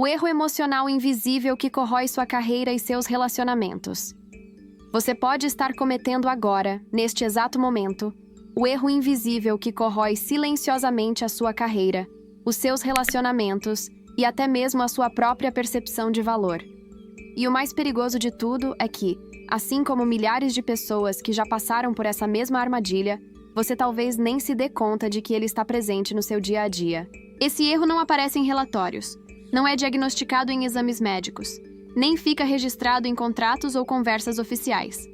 O erro emocional invisível que corrói sua carreira e seus relacionamentos. Você pode estar cometendo agora, neste exato momento, o erro invisível que corrói silenciosamente a sua carreira, os seus relacionamentos e até mesmo a sua própria percepção de valor. E o mais perigoso de tudo é que, assim como milhares de pessoas que já passaram por essa mesma armadilha, você talvez nem se dê conta de que ele está presente no seu dia a dia. Esse erro não aparece em relatórios, não é diagnosticado em exames médicos, nem fica registrado em contratos ou conversas oficiais.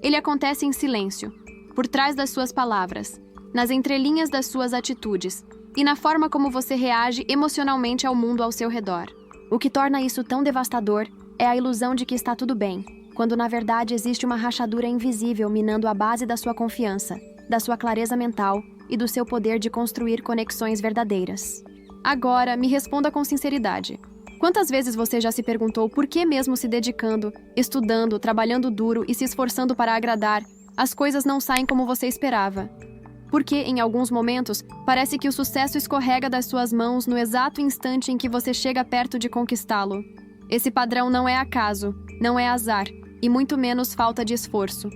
Ele acontece em silêncio, por trás das suas palavras, nas entrelinhas das suas atitudes e na forma como você reage emocionalmente ao mundo ao seu redor. O que torna isso tão devastador é a ilusão de que está tudo bem, quando na verdade existe uma rachadura invisível minando a base da sua confiança, da sua clareza mental e do seu poder de construir conexões verdadeiras. Agora, me responda com sinceridade. Quantas vezes você já se perguntou por que mesmo se dedicando, estudando, trabalhando duro e se esforçando para agradar, as coisas não saem como você esperava? Porque, em alguns momentos, parece que o sucesso escorrega das suas mãos no exato instante em que você chega perto de conquistá-lo. Esse padrão não é acaso, não é azar, e muito menos falta de esforço.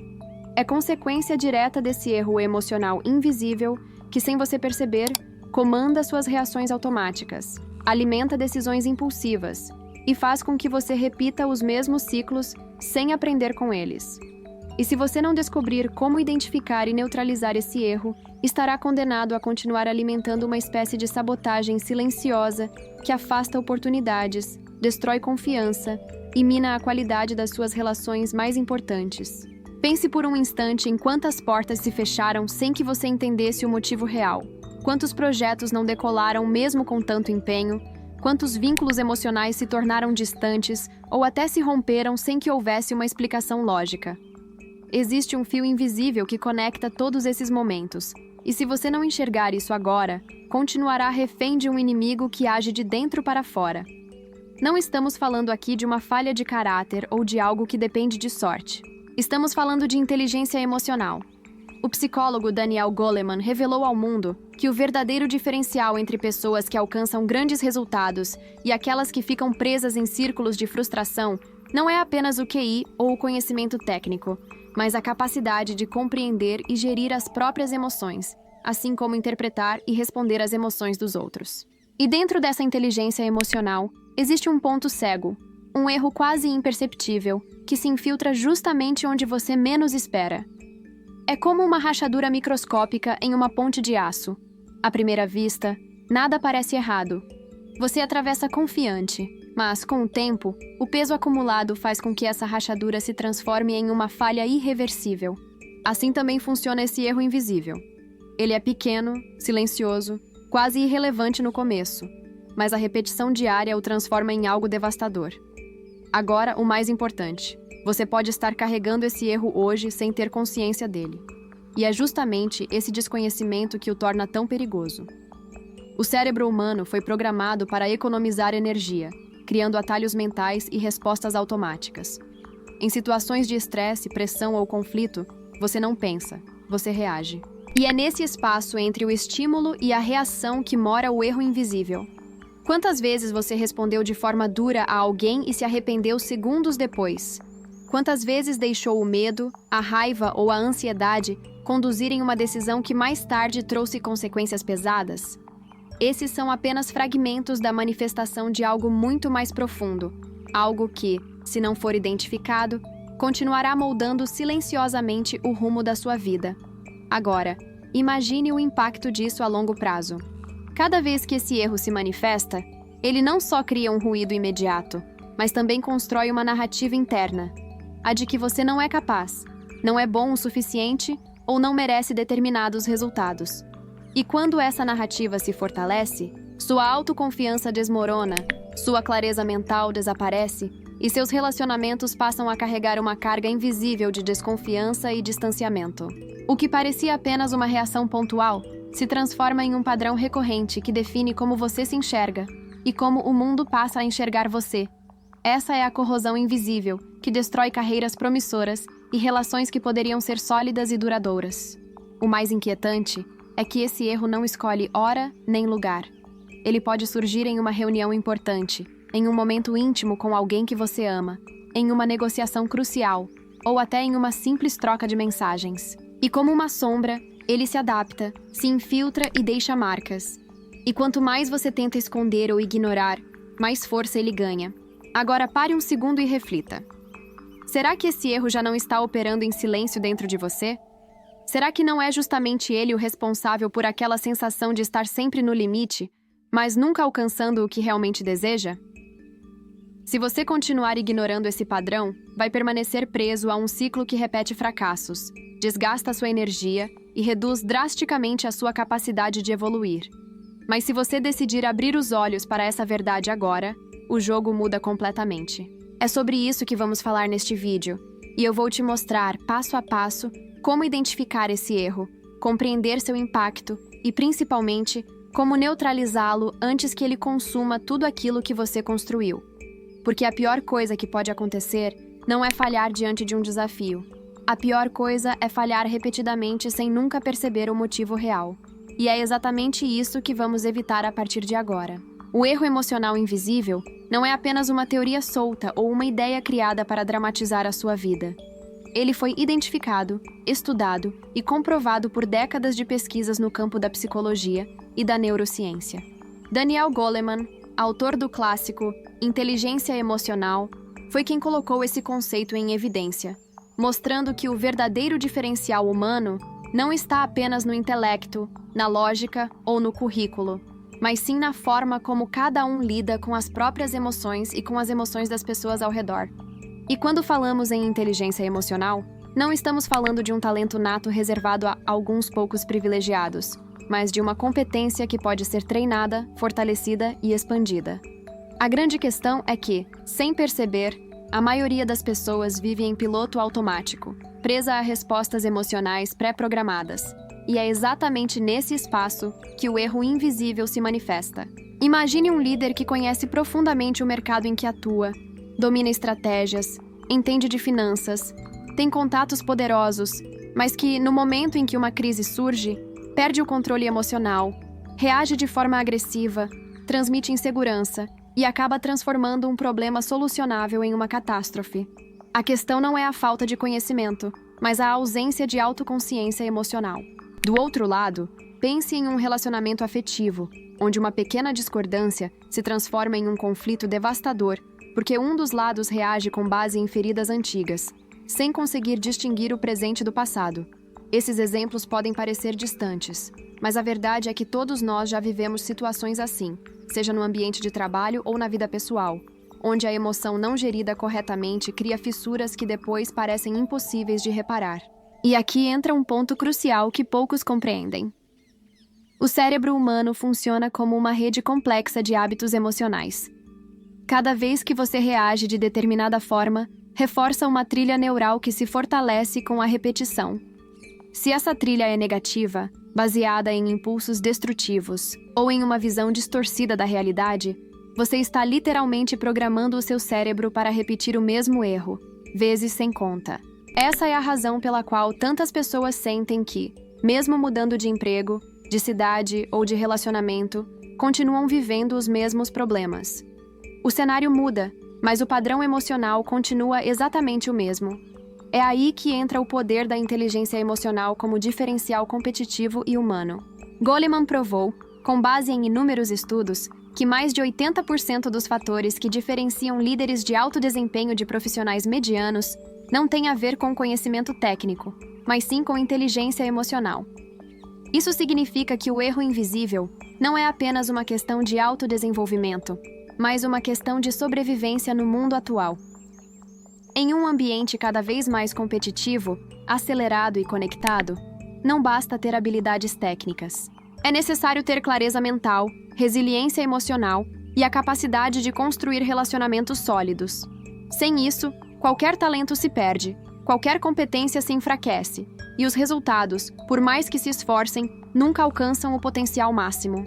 É consequência direta desse erro emocional invisível que, sem você perceber, comanda suas reações automáticas, alimenta decisões impulsivas e faz com que você repita os mesmos ciclos sem aprender com eles. E se você não descobrir como identificar e neutralizar esse erro, estará condenado a continuar alimentando uma espécie de sabotagem silenciosa que afasta oportunidades, destrói confiança e mina a qualidade das suas relações mais importantes. Pense por um instante em quantas portas se fecharam sem que você entendesse o motivo real. Quantos projetos não decolaram mesmo com tanto empenho? Quantos vínculos emocionais se tornaram distantes ou até se romperam sem que houvesse uma explicação lógica? Existe um fio invisível que conecta todos esses momentos, e se você não enxergar isso agora, continuará refém de um inimigo que age de dentro para fora. Não estamos falando aqui de uma falha de caráter ou de algo que depende de sorte. Estamos falando de inteligência emocional. O psicólogo Daniel Goleman revelou ao mundo que o verdadeiro diferencial entre pessoas que alcançam grandes resultados e aquelas que ficam presas em círculos de frustração não é apenas o QI ou o conhecimento técnico, mas a capacidade de compreender e gerir as próprias emoções, assim como interpretar e responder às emoções dos outros. E dentro dessa inteligência emocional, existe um ponto cego, um erro quase imperceptível, que se infiltra justamente onde você menos espera. É como uma rachadura microscópica em uma ponte de aço. À primeira vista, nada parece errado. Você atravessa confiante, mas, com o tempo, o peso acumulado faz com que essa rachadura se transforme em uma falha irreversível. Assim também funciona esse erro invisível. Ele é pequeno, silencioso, quase irrelevante no começo, mas a repetição diária o transforma em algo devastador. Agora, o mais importante. Você pode estar carregando esse erro hoje sem ter consciência dele. E é justamente esse desconhecimento que o torna tão perigoso. O cérebro humano foi programado para economizar energia, criando atalhos mentais e respostas automáticas. Em situações de estresse, pressão ou conflito, você não pensa, você reage. E é nesse espaço entre o estímulo e a reação que mora o erro invisível. Quantas vezes você respondeu de forma dura a alguém e se arrependeu segundos depois? Quantas vezes deixou o medo, a raiva ou a ansiedade conduzirem uma decisão que mais tarde trouxe consequências pesadas? Esses são apenas fragmentos da manifestação de algo muito mais profundo, algo que, se não for identificado, continuará moldando silenciosamente o rumo da sua vida. Agora, imagine o impacto disso a longo prazo. Cada vez que esse erro se manifesta, ele não só cria um ruído imediato, mas também constrói uma narrativa interna, a de que você não é capaz, não é bom o suficiente ou não merece determinados resultados. E quando essa narrativa se fortalece, sua autoconfiança desmorona, sua clareza mental desaparece e seus relacionamentos passam a carregar uma carga invisível de desconfiança e distanciamento. O que parecia apenas uma reação pontual se transforma em um padrão recorrente que define como você se enxerga e como o mundo passa a enxergar você. Essa é a corrosão invisível que destrói carreiras promissoras e relações que poderiam ser sólidas e duradouras. O mais inquietante é que esse erro não escolhe hora nem lugar. Ele pode surgir em uma reunião importante, em um momento íntimo com alguém que você ama, em uma negociação crucial, ou até em uma simples troca de mensagens. E como uma sombra, ele se adapta, se infiltra e deixa marcas. E quanto mais você tenta esconder ou ignorar, mais força ele ganha. Agora pare um segundo e reflita. Será que esse erro já não está operando em silêncio dentro de você? Será que não é justamente ele o responsável por aquela sensação de estar sempre no limite, mas nunca alcançando o que realmente deseja? Se você continuar ignorando esse padrão, vai permanecer preso a um ciclo que repete fracassos, desgasta sua energia e reduz drasticamente a sua capacidade de evoluir. Mas se você decidir abrir os olhos para essa verdade agora, o jogo muda completamente. É sobre isso que vamos falar neste vídeo, e eu vou te mostrar, passo a passo, como identificar esse erro, compreender seu impacto e, principalmente, como neutralizá-lo antes que ele consuma tudo aquilo que você construiu. Porque a pior coisa que pode acontecer não é falhar diante de um desafio. A pior coisa é falhar repetidamente sem nunca perceber o motivo real. E é exatamente isso que vamos evitar a partir de agora. O erro emocional invisível não é apenas uma teoria solta ou uma ideia criada para dramatizar a sua vida. Ele foi identificado, estudado e comprovado por décadas de pesquisas no campo da psicologia e da neurociência. Daniel Goleman, autor do clássico Inteligência Emocional, foi quem colocou esse conceito em evidência, mostrando que o verdadeiro diferencial humano não está apenas no intelecto, na lógica ou no currículo, mas sim na forma como cada um lida com as próprias emoções e com as emoções das pessoas ao redor. E quando falamos em inteligência emocional, não estamos falando de um talento nato reservado a alguns poucos privilegiados, mas de uma competência que pode ser treinada, fortalecida e expandida. A grande questão é que, sem perceber, a maioria das pessoas vive em piloto automático, presa a respostas emocionais pré-programadas. E é exatamente nesse espaço que o erro invisível se manifesta. Imagine um líder que conhece profundamente o mercado em que atua, domina estratégias, entende de finanças, tem contatos poderosos, mas que, no momento em que uma crise surge, perde o controle emocional, reage de forma agressiva, transmite insegurança e acaba transformando um problema solucionável em uma catástrofe. A questão não é a falta de conhecimento, mas a ausência de autoconsciência emocional. Do outro lado, pense em um relacionamento afetivo, onde uma pequena discordância se transforma em um conflito devastador, porque um dos lados reage com base em feridas antigas, sem conseguir distinguir o presente do passado. Esses exemplos podem parecer distantes, mas a verdade é que todos nós já vivemos situações assim, seja no ambiente de trabalho ou na vida pessoal, onde a emoção não gerida corretamente cria fissuras que depois parecem impossíveis de reparar. E aqui entra um ponto crucial que poucos compreendem. O cérebro humano funciona como uma rede complexa de hábitos emocionais. Cada vez que você reage de determinada forma, reforça uma trilha neural que se fortalece com a repetição. Se essa trilha é negativa, baseada em impulsos destrutivos, ou em uma visão distorcida da realidade, você está literalmente programando o seu cérebro para repetir o mesmo erro, vezes sem conta. Essa é a razão pela qual tantas pessoas sentem que, mesmo mudando de emprego, de cidade ou de relacionamento, continuam vivendo os mesmos problemas. O cenário muda, mas o padrão emocional continua exatamente o mesmo. É aí que entra o poder da inteligência emocional como diferencial competitivo e humano. Goleman provou, com base em inúmeros estudos, que mais de 80% dos fatores que diferenciam líderes de alto desempenho de profissionais medianos não têm a ver com conhecimento técnico, mas sim com inteligência emocional. Isso significa que o erro invisível não é apenas uma questão de autodesenvolvimento, mas uma questão de sobrevivência no mundo atual. Em um ambiente cada vez mais competitivo, acelerado e conectado, não basta ter habilidades técnicas. É necessário ter clareza mental, resiliência emocional e a capacidade de construir relacionamentos sólidos. Sem isso, qualquer talento se perde, qualquer competência se enfraquece, e os resultados, por mais que se esforcem, nunca alcançam o potencial máximo.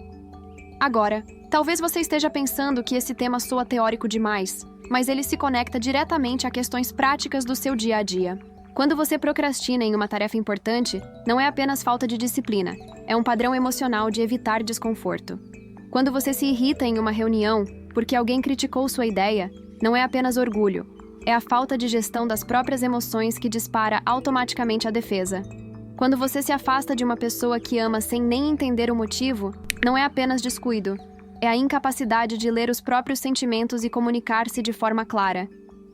Agora, talvez você esteja pensando que esse tema soa teórico demais, mas ele se conecta diretamente a questões práticas do seu dia a dia. Quando você procrastina em uma tarefa importante, não é apenas falta de disciplina, é um padrão emocional de evitar desconforto. Quando você se irrita em uma reunião, porque alguém criticou sua ideia, não é apenas orgulho, é a falta de gestão das próprias emoções que dispara automaticamente a defesa. Quando você se afasta de uma pessoa que ama sem nem entender o motivo, não é apenas descuido, é a incapacidade de ler os próprios sentimentos e comunicar-se de forma clara.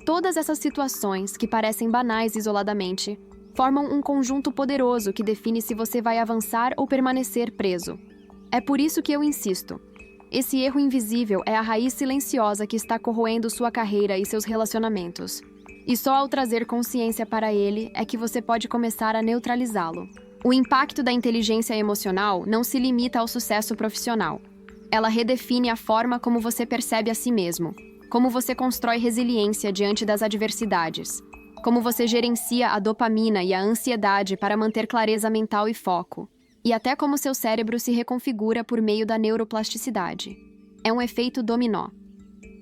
Todas essas situações, que parecem banais isoladamente, formam um conjunto poderoso que define se você vai avançar ou permanecer preso. É por isso que eu insisto. Esse erro invisível é a raiz silenciosa que está corroendo sua carreira e seus relacionamentos. E só ao trazer consciência para ele é que você pode começar a neutralizá-lo. O impacto da inteligência emocional não se limita ao sucesso profissional. Ela redefine a forma como você percebe a si mesmo, como você constrói resiliência diante das adversidades, como você gerencia a dopamina e a ansiedade para manter clareza mental e foco, e até como seu cérebro se reconfigura por meio da neuroplasticidade. É um efeito dominó.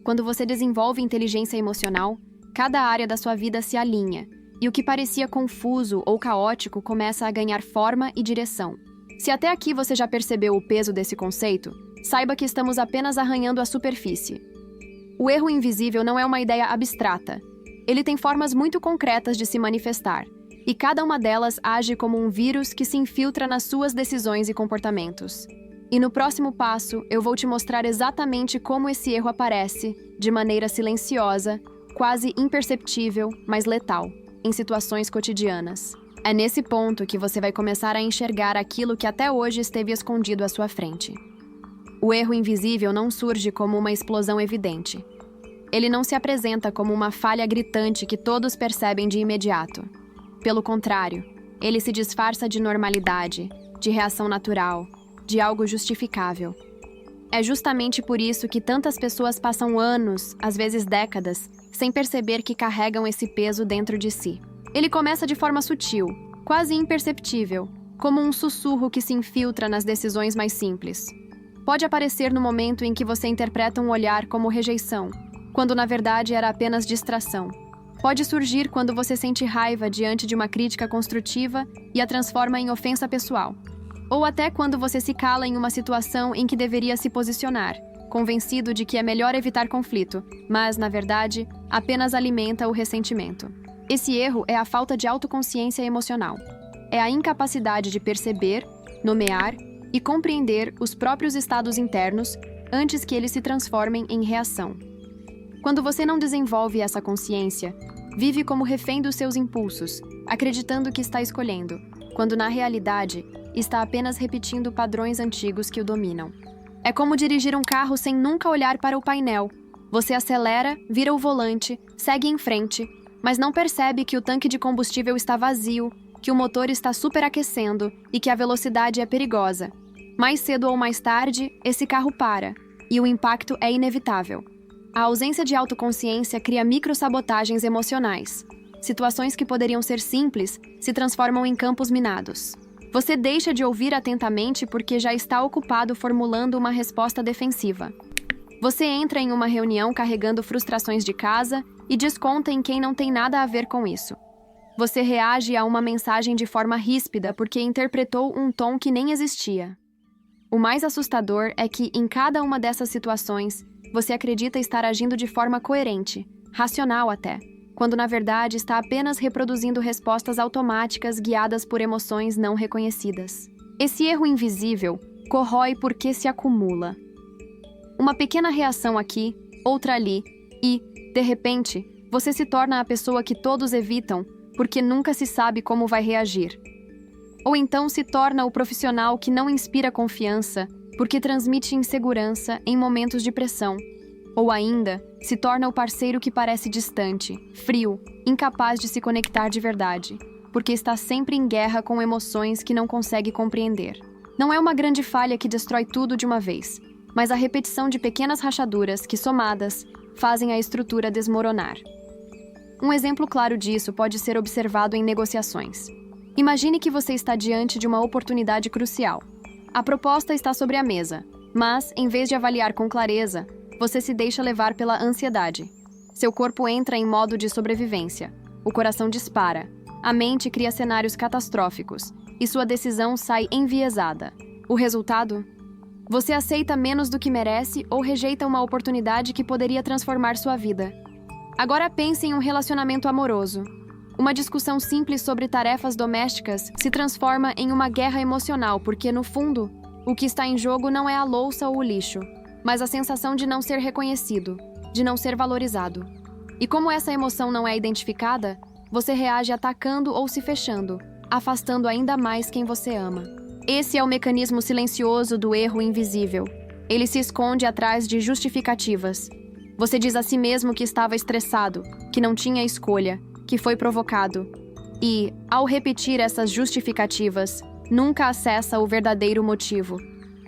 Quando você desenvolve inteligência emocional, cada área da sua vida se alinha, e o que parecia confuso ou caótico começa a ganhar forma e direção. Se até aqui você já percebeu o peso desse conceito, saiba que estamos apenas arranhando a superfície. O erro invisível não é uma ideia abstrata. Ele tem formas muito concretas de se manifestar, e cada uma delas age como um vírus que se infiltra nas suas decisões e comportamentos. E no próximo passo, eu vou te mostrar exatamente como esse erro aparece, de maneira silenciosa, quase imperceptível, mas letal, em situações cotidianas. É nesse ponto que você vai começar a enxergar aquilo que até hoje esteve escondido à sua frente. O erro invisível não surge como uma explosão evidente. Ele não se apresenta como uma falha gritante que todos percebem de imediato. Pelo contrário, ele se disfarça de normalidade, de reação natural, de algo justificável. É justamente por isso que tantas pessoas passam anos, às vezes décadas, sem perceber que carregam esse peso dentro de si. Ele começa de forma sutil, quase imperceptível, como um sussurro que se infiltra nas decisões mais simples. Pode aparecer no momento em que você interpreta um olhar como rejeição, quando na verdade era apenas distração. Pode surgir quando você sente raiva diante de uma crítica construtiva e a transforma em ofensa pessoal. Ou até quando você se cala em uma situação em que deveria se posicionar, convencido de que é melhor evitar conflito, mas, na verdade, apenas alimenta o ressentimento. Esse erro é a falta de autoconsciência emocional. É a incapacidade de perceber, nomear e compreender os próprios estados internos antes que eles se transformem em reação. Quando você não desenvolve essa consciência, vive como refém dos seus impulsos, acreditando que está escolhendo, quando na realidade está apenas repetindo padrões antigos que o dominam. É como dirigir um carro sem nunca olhar para o painel. Você acelera, vira o volante, segue em frente, mas não percebe que o tanque de combustível está vazio, que o motor está superaquecendo e que a velocidade é perigosa. Mais cedo ou mais tarde, esse carro para, e o impacto é inevitável. A ausência de autoconsciência cria microsabotagens emocionais. Situações que poderiam ser simples se transformam em campos minados. Você deixa de ouvir atentamente porque já está ocupado formulando uma resposta defensiva. Você entra em uma reunião carregando frustrações de casa e desconta em quem não tem nada a ver com isso. Você reage a uma mensagem de forma ríspida porque interpretou um tom que nem existia. O mais assustador é que, em cada uma dessas situações, você acredita estar agindo de forma coerente, racional até, quando na verdade está apenas reproduzindo respostas automáticas guiadas por emoções não reconhecidas. Esse erro invisível corrói porque se acumula. Uma pequena reação aqui, outra ali, e, de repente, você se torna a pessoa que todos evitam porque nunca se sabe como vai reagir. Ou então se torna o profissional que não inspira confiança porque transmite insegurança em momentos de pressão. Ou ainda, se torna o parceiro que parece distante, frio, incapaz de se conectar de verdade, porque está sempre em guerra com emoções que não consegue compreender. Não é uma grande falha que destrói tudo de uma vez, mas a repetição de pequenas rachaduras que, somadas, fazem a estrutura desmoronar. Um exemplo claro disso pode ser observado em negociações. Imagine que você está diante de uma oportunidade crucial. A proposta está sobre a mesa, mas, em vez de avaliar com clareza, você se deixa levar pela ansiedade. Seu corpo entra em modo de sobrevivência, o coração dispara, a mente cria cenários catastróficos e sua decisão sai enviesada. O resultado? Você aceita menos do que merece ou rejeita uma oportunidade que poderia transformar sua vida. Agora pense em um relacionamento amoroso. Uma discussão simples sobre tarefas domésticas se transforma em uma guerra emocional porque, no fundo, o que está em jogo não é a louça ou o lixo, mas a sensação de não ser reconhecido, de não ser valorizado. E como essa emoção não é identificada, você reage atacando ou se fechando, afastando ainda mais quem você ama. Esse é o mecanismo silencioso do erro invisível. Ele se esconde atrás de justificativas. Você diz a si mesmo que estava estressado, que não tinha escolha, que foi provocado. E, ao repetir essas justificativas, nunca acessa o verdadeiro motivo.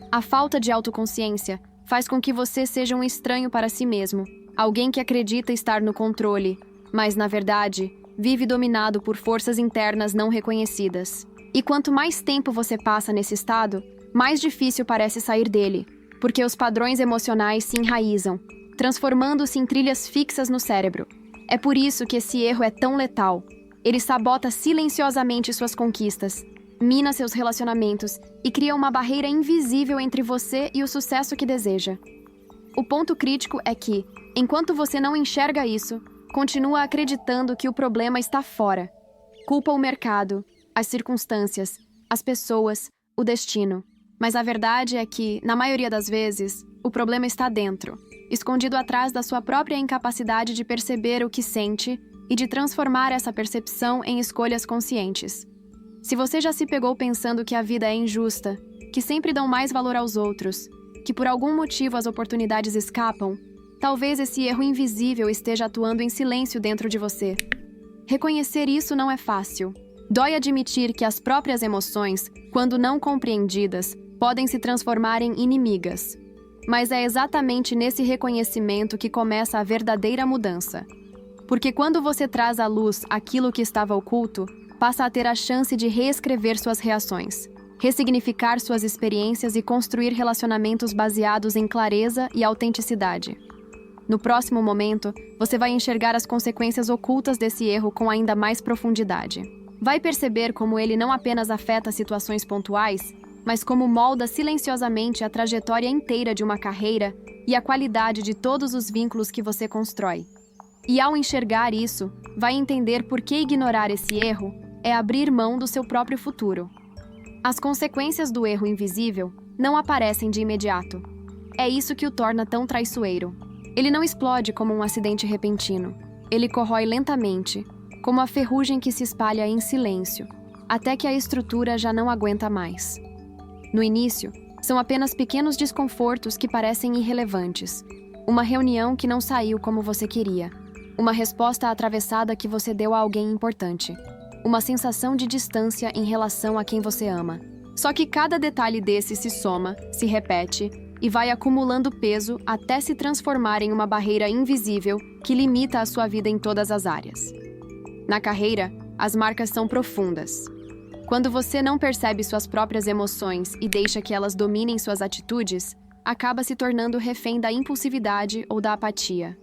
A falta de autoconsciência faz com que você seja um estranho para si mesmo, alguém que acredita estar no controle, mas, na verdade, vive dominado por forças internas não reconhecidas. E quanto mais tempo você passa nesse estado, mais difícil parece sair dele, porque os padrões emocionais se enraizam, transformando-se em trilhas fixas no cérebro. É por isso que esse erro é tão letal. Ele sabota silenciosamente suas conquistas, mina seus relacionamentos e cria uma barreira invisível entre você e o sucesso que deseja. O ponto crítico é que, enquanto você não enxerga isso, continua acreditando que o problema está fora. Culpa o mercado, as circunstâncias, as pessoas, o destino. Mas a verdade é que, na maioria das vezes, o problema está dentro, escondido atrás da sua própria incapacidade de perceber o que sente e de transformar essa percepção em escolhas conscientes. Se você já se pegou pensando que a vida é injusta, que sempre dão mais valor aos outros, que por algum motivo as oportunidades escapam, talvez esse erro invisível esteja atuando em silêncio dentro de você. Reconhecer isso não é fácil. Dói admitir que as próprias emoções, quando não compreendidas, podem se transformar em inimigas. Mas é exatamente nesse reconhecimento que começa a verdadeira mudança. Porque quando você traz à luz aquilo que estava oculto, passa a ter a chance de reescrever suas reações, ressignificar suas experiências e construir relacionamentos baseados em clareza e autenticidade. No próximo momento, você vai enxergar as consequências ocultas desse erro com ainda mais profundidade. Vai perceber como ele não apenas afeta situações pontuais, mas como molda silenciosamente a trajetória inteira de uma carreira e a qualidade de todos os vínculos que você constrói. E ao enxergar isso, vai entender por que ignorar esse erro é abrir mão do seu próprio futuro. As consequências do erro invisível não aparecem de imediato. É isso que o torna tão traiçoeiro. Ele não explode como um acidente repentino. Ele corrói lentamente, como a ferrugem que se espalha em silêncio, até que a estrutura já não aguenta mais. No início, são apenas pequenos desconfortos que parecem irrelevantes. Uma reunião que não saiu como você queria. Uma resposta atravessada que você deu a alguém importante. Uma sensação de distância em relação a quem você ama. Só que cada detalhe desse se soma, se repete e vai acumulando peso até se transformar em uma barreira invisível que limita a sua vida em todas as áreas. Na carreira, as marcas são profundas. Quando você não percebe suas próprias emoções e deixa que elas dominem suas atitudes, acaba se tornando refém da impulsividade ou da apatia.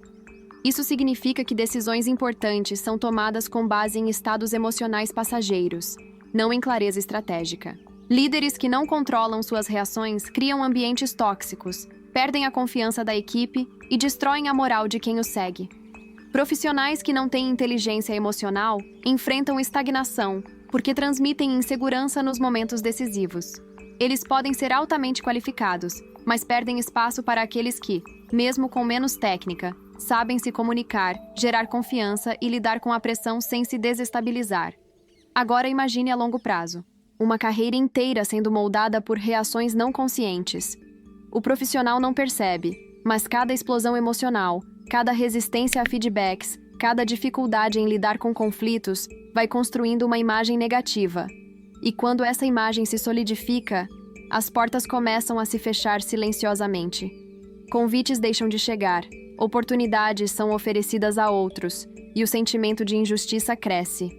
Isso significa que decisões importantes são tomadas com base em estados emocionais passageiros, não em clareza estratégica. Líderes que não controlam suas reações criam ambientes tóxicos, perdem a confiança da equipe e destroem a moral de quem os segue. Profissionais que não têm inteligência emocional enfrentam estagnação, porque transmitem insegurança nos momentos decisivos. Eles podem ser altamente qualificados, mas perdem espaço para aqueles que, mesmo com menos técnica, sabem se comunicar, gerar confiança e lidar com a pressão sem se desestabilizar. Agora imagine a longo prazo. Uma carreira inteira sendo moldada por reações não conscientes. O profissional não percebe, mas cada explosão emocional, cada resistência a feedbacks, cada dificuldade em lidar com conflitos vai construindo uma imagem negativa. E quando essa imagem se solidifica, as portas começam a se fechar silenciosamente. Convites deixam de chegar, oportunidades são oferecidas a outros, e o sentimento de injustiça cresce.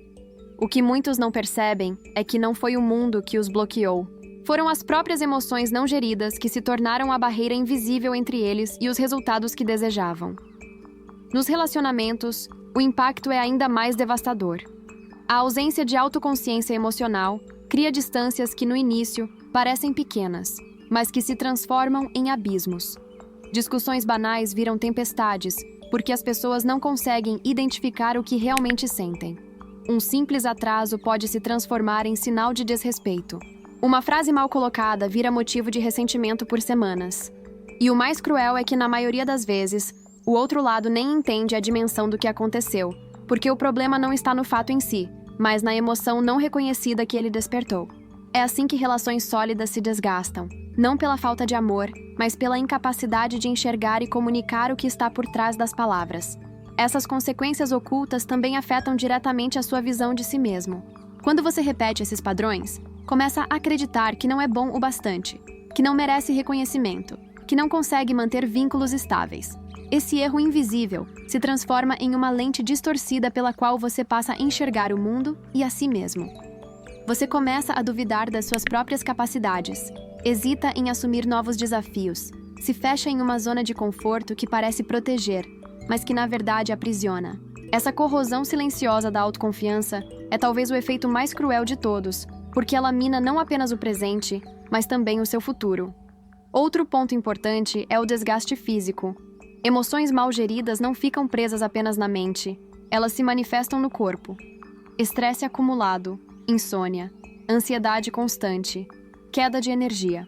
O que muitos não percebem é que não foi o mundo que os bloqueou. Foram as próprias emoções não geridas que se tornaram a barreira invisível entre eles e os resultados que desejavam. Nos relacionamentos, o impacto é ainda mais devastador. A ausência de autoconsciência emocional cria distâncias que, no início, parecem pequenas, mas que se transformam em abismos. Discussões banais viram tempestades, porque as pessoas não conseguem identificar o que realmente sentem. Um simples atraso pode se transformar em sinal de desrespeito. Uma frase mal colocada vira motivo de ressentimento por semanas. E o mais cruel é que, na maioria das vezes, o outro lado nem entende a dimensão do que aconteceu, porque o problema não está no fato em si, mas na emoção não reconhecida que ele despertou. É assim que relações sólidas se desgastam, não pela falta de amor, mas pela incapacidade de enxergar e comunicar o que está por trás das palavras. Essas consequências ocultas também afetam diretamente a sua visão de si mesmo. Quando você repete esses padrões, começa a acreditar que não é bom o bastante, que não merece reconhecimento, que não consegue manter vínculos estáveis. Esse erro invisível se transforma em uma lente distorcida pela qual você passa a enxergar o mundo e a si mesmo. Você começa a duvidar das suas próprias capacidades, hesita em assumir novos desafios, se fecha em uma zona de conforto que parece proteger, mas que na verdade aprisiona. Essa corrosão silenciosa da autoconfiança é talvez o efeito mais cruel de todos, porque ela mina não apenas o presente, mas também o seu futuro. Outro ponto importante é o desgaste físico. Emoções mal geridas não ficam presas apenas na mente, elas se manifestam no corpo. Estresse acumulado, insônia, ansiedade constante, queda de energia.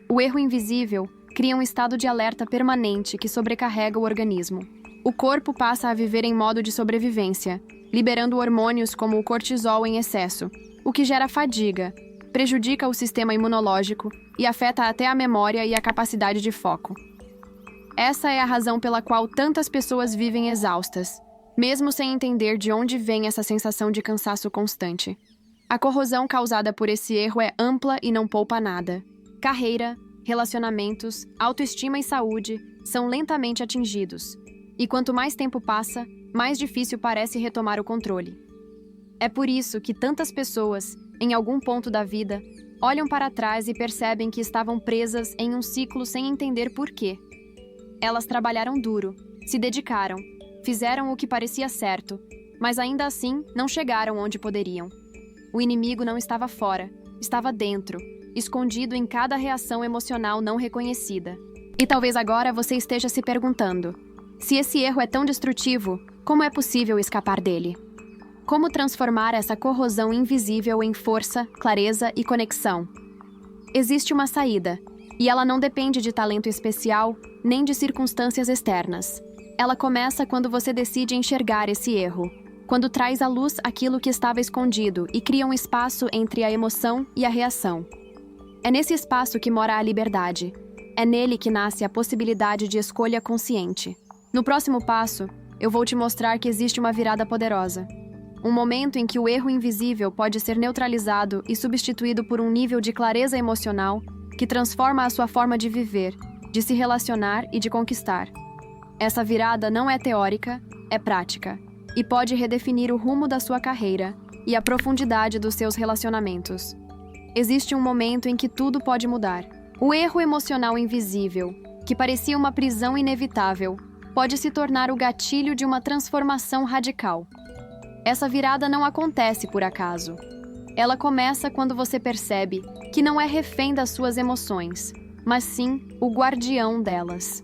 O erro invisível cria um estado de alerta permanente que sobrecarrega o organismo. O corpo passa a viver em modo de sobrevivência, liberando hormônios como o cortisol em excesso, o que gera fadiga, prejudica o sistema imunológico e afeta até a memória e a capacidade de foco. Essa é a razão pela qual tantas pessoas vivem exaustas, mesmo sem entender de onde vem essa sensação de cansaço constante. A corrosão causada por esse erro é ampla e não poupa nada. Carreira, relacionamentos, autoestima e saúde são lentamente atingidos. E quanto mais tempo passa, mais difícil parece retomar o controle. É por isso que tantas pessoas, em algum ponto da vida, olham para trás e percebem que estavam presas em um ciclo sem entender por quê. Elas trabalharam duro, se dedicaram, fizeram o que parecia certo, mas ainda assim não chegaram onde poderiam. O inimigo não estava fora, estava dentro, escondido em cada reação emocional não reconhecida. E talvez agora você esteja se perguntando: se esse erro é tão destrutivo, como é possível escapar dele? Como transformar essa corrosão invisível em força, clareza e conexão? Existe uma saída, e ela não depende de talento especial, nem de circunstâncias externas. Ela começa quando você decide enxergar esse erro, quando traz à luz aquilo que estava escondido e cria um espaço entre a emoção e a reação. É nesse espaço que mora a liberdade. É nele que nasce a possibilidade de escolha consciente. No próximo passo, eu vou te mostrar que existe uma virada poderosa. Um momento em que o erro invisível pode ser neutralizado e substituído por um nível de clareza emocional que transforma a sua forma de viver, de se relacionar e de conquistar. Essa virada não é teórica, é prática, e pode redefinir o rumo da sua carreira e a profundidade dos seus relacionamentos. Existe um momento em que tudo pode mudar. O erro emocional invisível, que parecia uma prisão inevitável, pode se tornar o gatilho de uma transformação radical. Essa virada não acontece por acaso. Ela começa quando você percebe que não é refém das suas emoções, mas sim o guardião delas.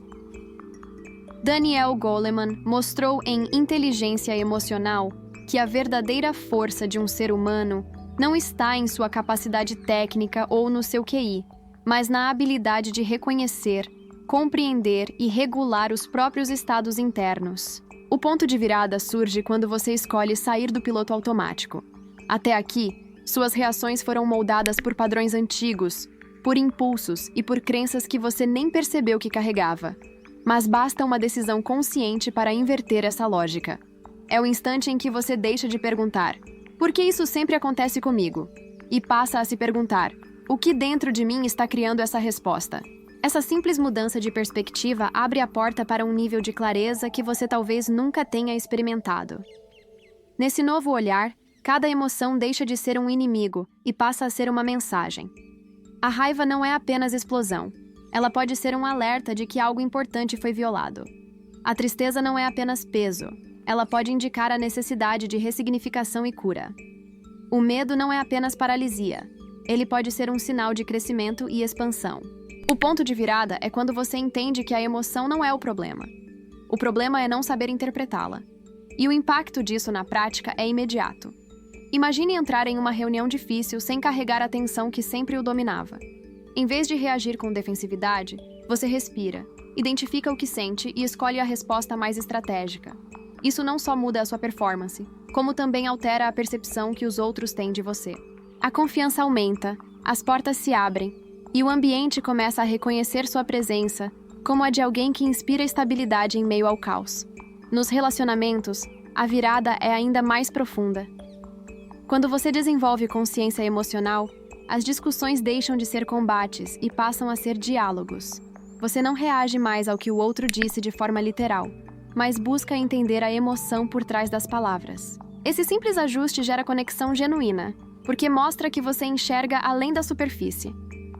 Daniel Goleman mostrou em Inteligência Emocional que a verdadeira força de um ser humano não está em sua capacidade técnica ou no seu QI, mas na habilidade de reconhecer, compreender e regular os próprios estados internos. O ponto de virada surge quando você escolhe sair do piloto automático. Até aqui, suas reações foram moldadas por padrões antigos, por impulsos e por crenças que você nem percebeu que carregava. Mas basta uma decisão consciente para inverter essa lógica. É o instante em que você deixa de perguntar: por que isso sempre acontece comigo? E passa a se perguntar: o que dentro de mim está criando essa resposta? Essa simples mudança de perspectiva abre a porta para um nível de clareza que você talvez nunca tenha experimentado. Nesse novo olhar, cada emoção deixa de ser um inimigo e passa a ser uma mensagem. A raiva não é apenas explosão. Ela pode ser um alerta de que algo importante foi violado. A tristeza não é apenas peso. Ela pode indicar a necessidade de ressignificação e cura. O medo não é apenas paralisia. Ele pode ser um sinal de crescimento e expansão. O ponto de virada é quando você entende que a emoção não é o problema. O problema é não saber interpretá-la. E o impacto disso na prática é imediato. Imagine entrar em uma reunião difícil sem carregar a tensão que sempre o dominava. Em vez de reagir com defensividade, você respira, identifica o que sente e escolhe a resposta mais estratégica. Isso não só muda a sua performance, como também altera a percepção que os outros têm de você. A confiança aumenta, as portas se abrem, e o ambiente começa a reconhecer sua presença como a de alguém que inspira estabilidade em meio ao caos. Nos relacionamentos, a virada é ainda mais profunda. Quando você desenvolve consciência emocional, as discussões deixam de ser combates e passam a ser diálogos. Você não reage mais ao que o outro disse de forma literal, mas busca entender a emoção por trás das palavras. Esse simples ajuste gera conexão genuína, porque mostra que você enxerga além da superfície.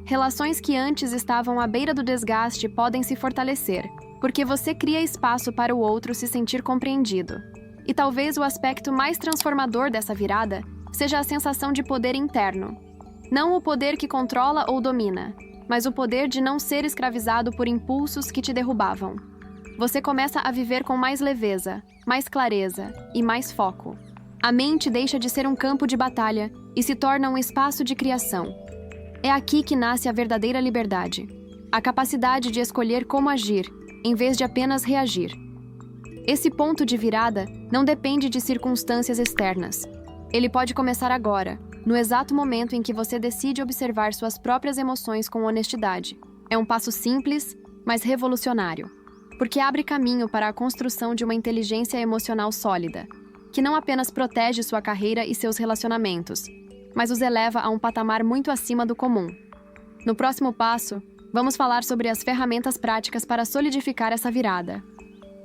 Relações que antes estavam à beira do desgaste podem se fortalecer, porque você cria espaço para o outro se sentir compreendido. E talvez o aspecto mais transformador dessa virada seja a sensação de poder interno. Não o poder que controla ou domina, mas o poder de não ser escravizado por impulsos que te derrubavam. Você começa a viver com mais leveza, mais clareza e mais foco. A mente deixa de ser um campo de batalha e se torna um espaço de criação. É aqui que nasce a verdadeira liberdade. A capacidade de escolher como agir, em vez de apenas reagir. Esse ponto de virada não depende de circunstâncias externas. Ele pode começar agora, no exato momento em que você decide observar suas próprias emoções com honestidade. É um passo simples, mas revolucionário, porque abre caminho para a construção de uma inteligência emocional sólida, que não apenas protege sua carreira e seus relacionamentos, mas os eleva a um patamar muito acima do comum. No próximo passo, vamos falar sobre as ferramentas práticas para solidificar essa virada.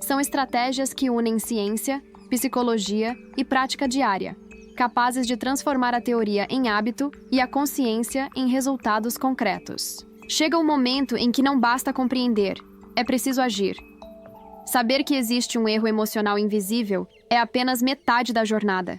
São estratégias que unem ciência, psicologia e prática diária, capazes de transformar a teoria em hábito e a consciência em resultados concretos. Chega o momento em que não basta compreender, é preciso agir. Saber que existe um erro emocional invisível é apenas metade da jornada.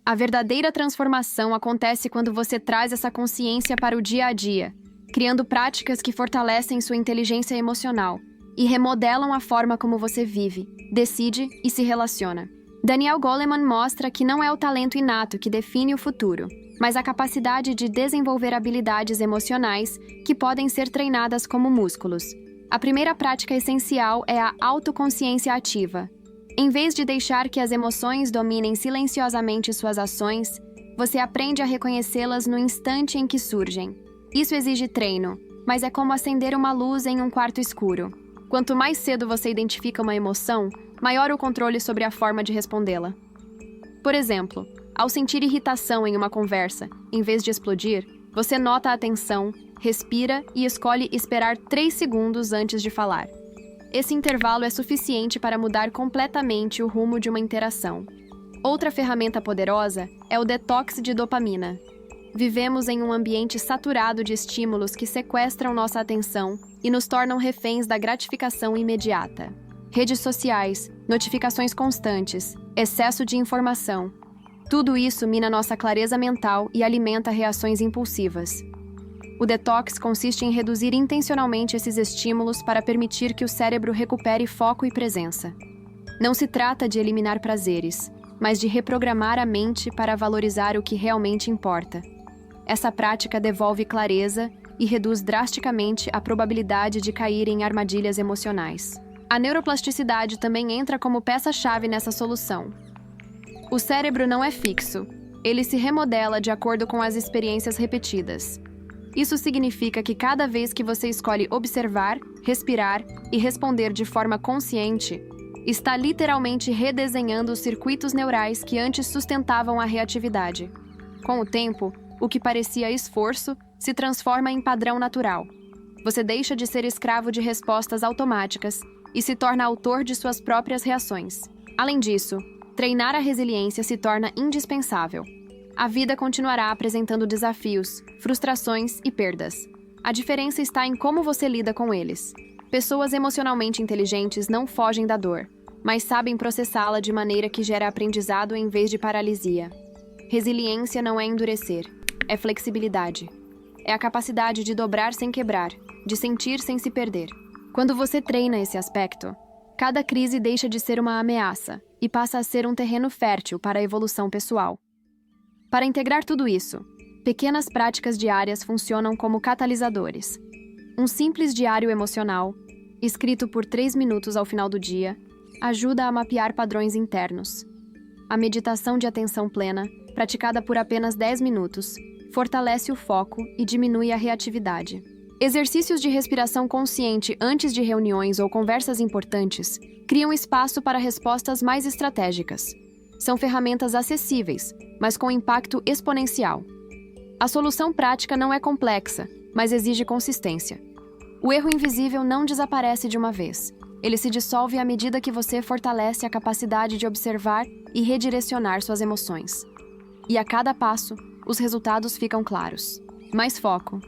A verdadeira transformação acontece quando você traz essa consciência para o dia a dia, criando práticas que fortalecem sua inteligência emocional e remodelam a forma como você vive, decide e se relaciona. Daniel Goleman mostra que não é o talento inato que define o futuro, mas a capacidade de desenvolver habilidades emocionais que podem ser treinadas como músculos. A primeira prática essencial é a autoconsciência ativa. Em vez de deixar que as emoções dominem silenciosamente suas ações, você aprende a reconhecê-las no instante em que surgem. Isso exige treino, mas é como acender uma luz em um quarto escuro. Quanto mais cedo você identifica uma emoção, maior o controle sobre a forma de respondê-la. Por exemplo, ao sentir irritação em uma conversa, em vez de explodir, você nota a tensão, respira e escolhe esperar 3 segundos antes de falar. Esse intervalo é suficiente para mudar completamente o rumo de uma interação. Outra ferramenta poderosa é o detox de dopamina. Vivemos em um ambiente saturado de estímulos que sequestram nossa atenção e nos tornam reféns da gratificação imediata. Redes sociais, notificações constantes, excesso de informação. Tudo isso mina nossa clareza mental e alimenta reações impulsivas. O detox consiste em reduzir intencionalmente esses estímulos para permitir que o cérebro recupere foco e presença. Não se trata de eliminar prazeres, mas de reprogramar a mente para valorizar o que realmente importa. Essa prática devolve clareza e reduz drasticamente a probabilidade de cair em armadilhas emocionais. A neuroplasticidade também entra como peça-chave nessa solução. O cérebro não é fixo, ele se remodela de acordo com as experiências repetidas. Isso significa que cada vez que você escolhe observar, respirar e responder de forma consciente, está literalmente redesenhando os circuitos neurais que antes sustentavam a reatividade. Com o tempo, o que parecia esforço se transforma em padrão natural. Você deixa de ser escravo de respostas automáticas e se torna autor de suas próprias reações. Além disso, treinar a resiliência se torna indispensável. A vida continuará apresentando desafios, frustrações e perdas. A diferença está em como você lida com eles. Pessoas emocionalmente inteligentes não fogem da dor, mas sabem processá-la de maneira que gera aprendizado em vez de paralisia. Resiliência não é endurecer, é flexibilidade. É a capacidade de dobrar sem quebrar, de sentir sem se perder. Quando você treina esse aspecto, cada crise deixa de ser uma ameaça e passa a ser um terreno fértil para a evolução pessoal. Para integrar tudo isso, pequenas práticas diárias funcionam como catalisadores. Um simples diário emocional, escrito por 3 minutos ao final do dia, ajuda a mapear padrões internos. A meditação de atenção plena, praticada por apenas 10 minutos, fortalece o foco e diminui a reatividade. Exercícios de respiração consciente antes de reuniões ou conversas importantes criam espaço para respostas mais estratégicas. São ferramentas acessíveis, mas com impacto exponencial. A solução prática não é complexa, mas exige consistência. O erro invisível não desaparece de uma vez. Ele se dissolve à medida que você fortalece a capacidade de observar e redirecionar suas emoções. E a cada passo, os resultados ficam claros. Mais foco,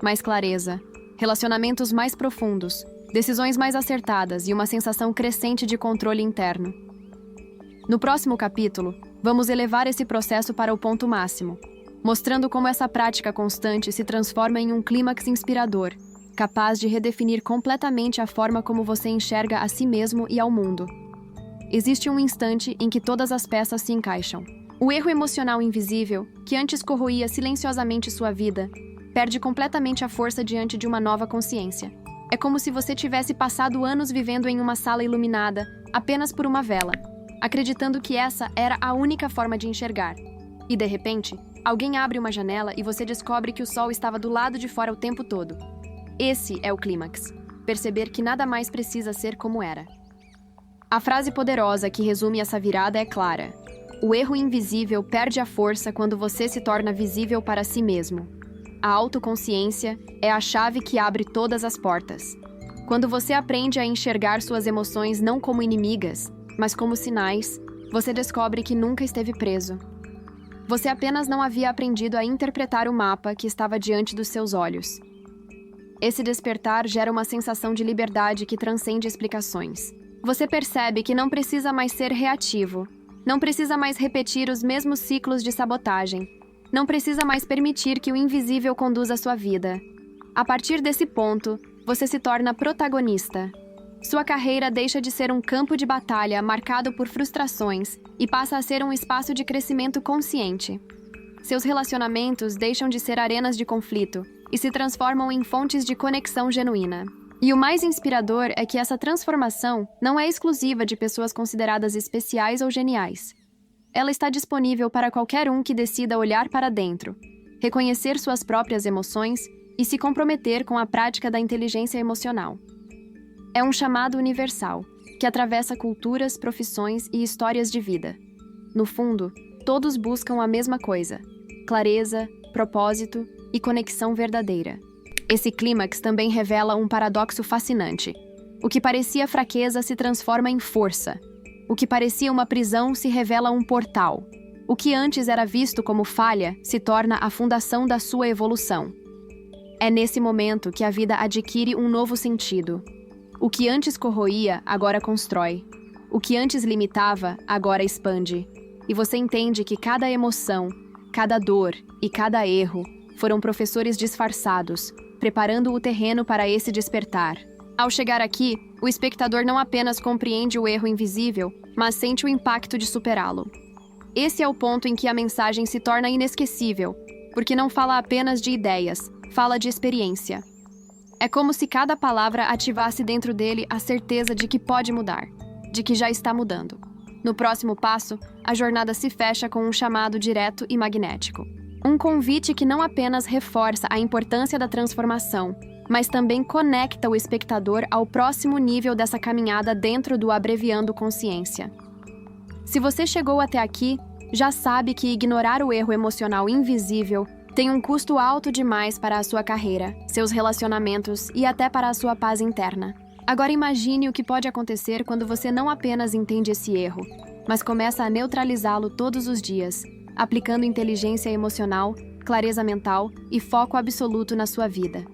mais clareza, relacionamentos mais profundos, decisões mais acertadas e uma sensação crescente de controle interno. No próximo capítulo, vamos elevar esse processo para o ponto máximo, mostrando como essa prática constante se transforma em um clímax inspirador, capaz de redefinir completamente a forma como você enxerga a si mesmo e ao mundo. Existe um instante em que todas as peças se encaixam. O erro emocional invisível, que antes corroía silenciosamente sua vida, perde completamente a força diante de uma nova consciência. É como se você tivesse passado anos vivendo em uma sala iluminada, apenas por uma vela, acreditando que essa era a única forma de enxergar. E, de repente, alguém abre uma janela e você descobre que o sol estava do lado de fora o tempo todo. Esse é o clímax. Perceber que nada mais precisa ser como era. A frase poderosa que resume essa virada é clara. O erro invisível perde a força quando você se torna visível para si mesmo. A autoconsciência é a chave que abre todas as portas. Quando você aprende a enxergar suas emoções não como inimigas, mas como sinais, você descobre que nunca esteve preso. Você apenas não havia aprendido a interpretar o mapa que estava diante dos seus olhos. Esse despertar gera uma sensação de liberdade que transcende explicações. Você percebe que não precisa mais ser reativo, não precisa mais repetir os mesmos ciclos de sabotagem, não precisa mais permitir que o invisível conduza a sua vida. A partir desse ponto, você se torna protagonista. Sua carreira deixa de ser um campo de batalha marcado por frustrações e passa a ser um espaço de crescimento consciente. Seus relacionamentos deixam de ser arenas de conflito e se transformam em fontes de conexão genuína. E o mais inspirador é que essa transformação não é exclusiva de pessoas consideradas especiais ou geniais. Ela está disponível para qualquer um que decida olhar para dentro, reconhecer suas próprias emoções e se comprometer com a prática da inteligência emocional. É um chamado universal, que atravessa culturas, profissões e histórias de vida. No fundo, todos buscam a mesma coisa: clareza, propósito e conexão verdadeira. Esse clímax também revela um paradoxo fascinante. O que parecia fraqueza se transforma em força. O que parecia uma prisão se revela um portal. O que antes era visto como falha se torna a fundação da sua evolução. É nesse momento que a vida adquire um novo sentido. O que antes corroía, agora constrói. O que antes limitava, agora expande. E você entende que cada emoção, cada dor e cada erro foram professores disfarçados, preparando o terreno para esse despertar. Ao chegar aqui, o espectador não apenas compreende o erro invisível, mas sente o impacto de superá-lo. Esse é o ponto em que a mensagem se torna inesquecível, porque não fala apenas de ideias, fala de experiência. É como se cada palavra ativasse dentro dele a certeza de que pode mudar, de que já está mudando. No próximo passo, a jornada se fecha com um chamado direto e magnético. Um convite que não apenas reforça a importância da transformação, mas também conecta o espectador ao próximo nível dessa caminhada dentro do Abreviando Consciência. Se você chegou até aqui, já sabe que ignorar o erro emocional invisível tem um custo alto demais para a sua carreira, seus relacionamentos e até para a sua paz interna. Agora imagine o que pode acontecer quando você não apenas entende esse erro, mas começa a neutralizá-lo todos os dias, aplicando inteligência emocional, clareza mental e foco absoluto na sua vida.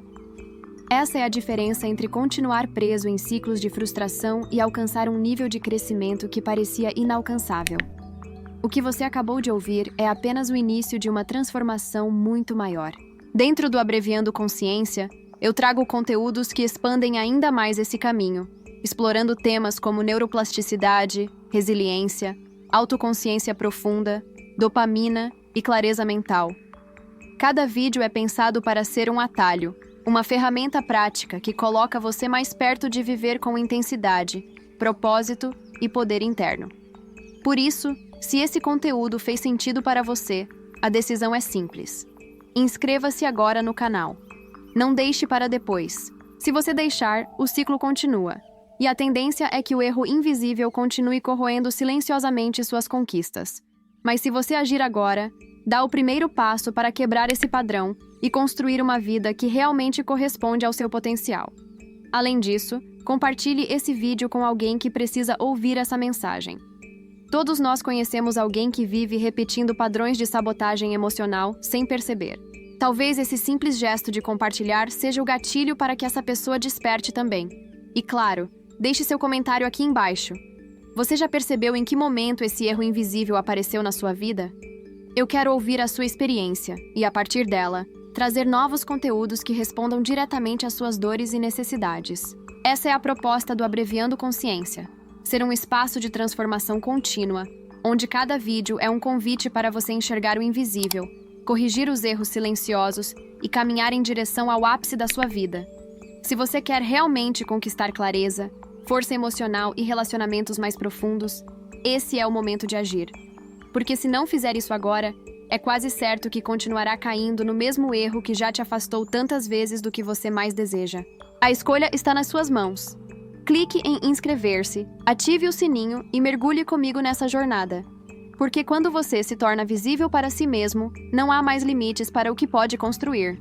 Essa é a diferença entre continuar preso em ciclos de frustração e alcançar um nível de crescimento que parecia inalcançável. O que você acabou de ouvir é apenas o início de uma transformação muito maior. Dentro do Abreviando Consciência, Eu trago conteúdos que expandem ainda mais esse caminho, explorando temas como neuroplasticidade, resiliência, autoconsciência profunda, dopamina e clareza mental. Cada vídeo é pensado para ser um atalho, uma ferramenta prática que coloca você mais perto de viver com intensidade, propósito e poder interno. Por isso, se esse conteúdo fez sentido para você, a decisão é simples. Inscreva-se agora no canal. Não deixe para depois. Se você deixar, o ciclo continua. E a tendência é que o erro invisível continue corroendo silenciosamente suas conquistas. Mas se você agir agora, dá o primeiro passo para quebrar esse padrão e construir uma vida que realmente corresponde ao seu potencial. Além disso, compartilhe esse vídeo com alguém que precisa ouvir essa mensagem. Todos nós conhecemos alguém que vive repetindo padrões de sabotagem emocional sem perceber. Talvez esse simples gesto de compartilhar seja o gatilho para que essa pessoa desperte também. E claro, deixe seu comentário aqui embaixo. Você já percebeu em que momento esse erro invisível apareceu na sua vida? Eu quero ouvir a sua experiência e, a partir dela, trazer novos conteúdos que respondam diretamente às suas dores e necessidades. Essa é a proposta do Abreviando Consciência. Ser um espaço de transformação contínua, onde cada vídeo é um convite para você enxergar o invisível, corrigir os erros silenciosos e caminhar em direção ao ápice da sua vida. Se você quer realmente conquistar clareza, força emocional e relacionamentos mais profundos, esse é o momento de agir. Porque se não fizer isso agora, é quase certo que continuará caindo no mesmo erro que já te afastou tantas vezes do que você mais deseja. A escolha está nas suas mãos. Clique em inscrever-se, ative o sininho e mergulhe comigo nessa jornada. Porque quando você se torna visível para si mesmo, não há mais limites para o que pode construir.